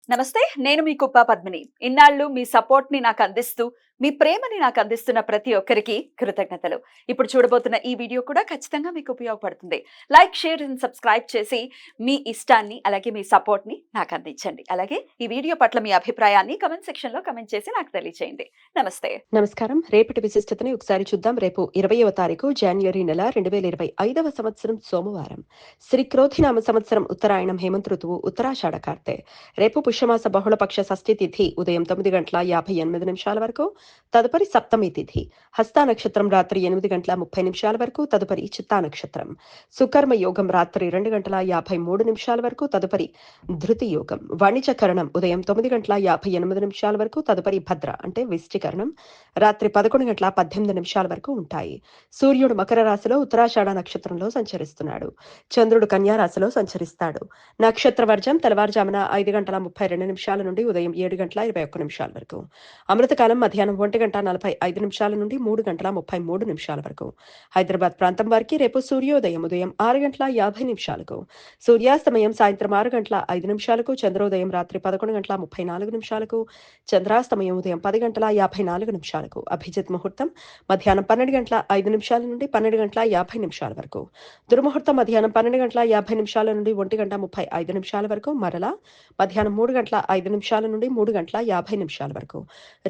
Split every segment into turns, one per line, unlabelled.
నమస్తే. నేను మీ కుప్ప పద్మిని. ఇన్నాళ్ళు మీ సపోర్ట్‌ని నాకందిస్తూ, మీ ప్రేమని నాకందిస్తున్న ప్రతి ఒక్కరికి కృతజ్ఞతలు. ఇప్పుడు చూడబోతున్న ఈ వీడియో కూడా ఖచ్చితంగా మీకు ఉపయోగపడుతుంది. లైక్, షేర్ అండ్ సబ్స్క్రైబ్ చేసి మీ ఇష్టాన్ని, అలాగే మీ సపోర్ట్‌ని నాకందించండి. అలాగే ఈ వీడియో పట్ల మీ అభిప్రాయాన్ని కామెంట్ సెక్షన్‌లో కామెంట్ చేసి నాకు తెలియచేయండి. నమస్తే.
నమస్కారం. రేపటి విశిష్టతని ఒకసారి చూద్దాం. రేపు 20వ తారీఖు జాన్యువరి నెల 2025వ సంవత్సరం సోమవారం. శ్రీ క్రోధినామ సంవత్సరం ఉత్తరాయణం హేమంత్ ఋతువు ఉత్తరాషాఢ కార్తె. రేపు పుష్యమాస బహుళపక్ష షష్ఠి తిథి ఉదయం 9:58 వరకు, తదుపరి సప్తమి తిథి. హస్తా నక్షత్రం రాత్రి 8:30 వరకు, తదుపరి చిత్తా నక్షత్రం. సుకర్మ యోగం రాత్రి 2:53 వరకు, తదుపరి ధృతి యోగం. వాణిజ్యకరణం ఉదయం 9:58 వరకు, తదుపరి భద్ర అంటే విష్టికరణం రాత్రి 11:18 వరకు ఉంటాయి. సూర్యుడు మకర రాశిలో ఉత్తరాషాఢ నక్షత్రంలో సంచరిస్తున్నాడు. చంద్రుడు కన్యా రాశిలో సంచరిస్తాడు. నక్షత్ర వర్జం తెల్లవారుజామున 5:32 నుండి ఉదయం 7:21 వరకు. అమృతకాలం మధ్యాహ్నం 1:45 నుండి 3:33 వరకు. హైదరాబాద్ ప్రాంతం వారికి రేపు సూర్యోదయం ఉదయం 6:50 సూర్యాస్తమయం సాయంత్రం 6:05 చంద్రోదయం రాత్రి 11:34 చంద్రాస్తమయం ఉదయం 10:54 అభిజిత్ ముహూర్తం మధ్యాహ్నం 12:05 నుండి 12:50 వరకు. దుర్ముహూర్తం మధ్యాహ్నం 12:50 నుండి 1:35 వరకు, మరలా మధ్యాహ్నం 3:05 నుండి 3:50 వరకు.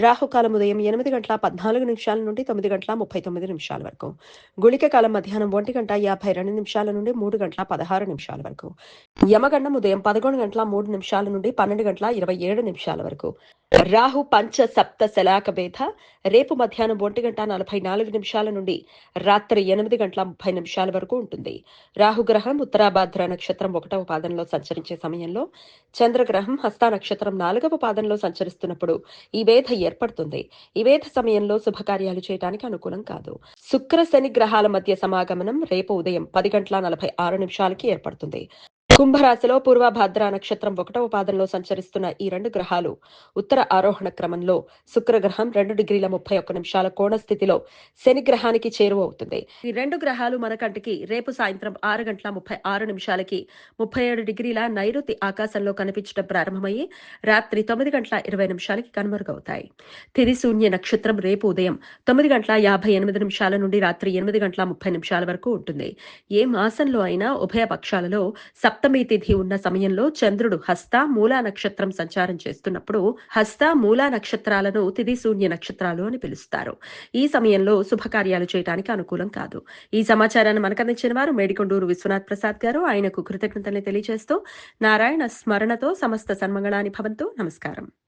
రాహుకాలం ఉదయం 8:14 నుండి 9:39 వరకు. గుళిక కాలం మధ్యాహ్నం 1:52 నుండి 3:16 వరకు. యమగండం ఉదయం 11:03 నుండి 12:27 వరకు. రాహు పంచ సప్త శలాక భేద రేపు మధ్యాహ్నం 1:44 నుండి రాత్రి 8:30 వరకు ఉంటుంది. రాహుగ్రహం ఉత్తరాభాద్ర నక్షత్రం 1వ పాదంలో సంచరించే సమయంలో, చంద్రగ్రహం హస్తా నక్షత్రం 4వ పాదంలో సంచరిస్తున్నప్పుడు ఈ భేద ఏర్పడుతుంది. ఈ భేద సమయంలో శుభకార్యాలు చేయడానికి అనుకూలం కాదు. శుక్ర శని గ్రహాల మధ్య సమాగమనం రేపు ఉదయం 10:46 ఏర్పడుతుంది. కుంభరాశిలో పూర్వభాద్ర నక్షత్రం 1వ పాదంలో సంచరిస్తున్న ఈ రెండు గ్రహాలు ఉత్తర ఆరోహణ క్రమంలో శుక్రగ్రహం 2:31 కోణ స్థితిలో శని గ్రహానికి చేరువవుతుంది. ఈ రెండు గ్రహాలు మన కంటికి రేపు సాయంత్రం 6:36 37 నైరుతి ఆకాశంలో కనిపించడం ప్రారంభమయ్యి రాత్రి 9:20 కనుమరుగవుతాయి. తిది శూన్య నక్షత్రం రేపు ఉదయం 9:58 నుండి రాత్రి 8:30 వరకు ఉంటుంది. ఏ మాసంలో అయినా ఉభయ పక్షాలలో సప్తమి తిథి ఉన్న సమయంలో చంద్రుడు హస్త మూలా నక్షత్రం సంచారం చేస్తున్నప్పుడు హస్త మూలా నక్షత్రాలను తిథి శూన్య నక్షత్రాలు అని పిలుస్తారు. ఈ సమయంలో శుభకార్యాలు చేయడానికి అనుకూలం కాదు. ఈ సమాచారాన్ని మనకందించిన వారు మేడికొండూరు విశ్వనాథ్ ప్రసాద్ గారు. ఆయనకు కృతజ్ఞతలు తెలియజేస్తూ నారాయణ స్మరణతో సమస్త సన్మంగళాని భవంతు. నమస్కారం.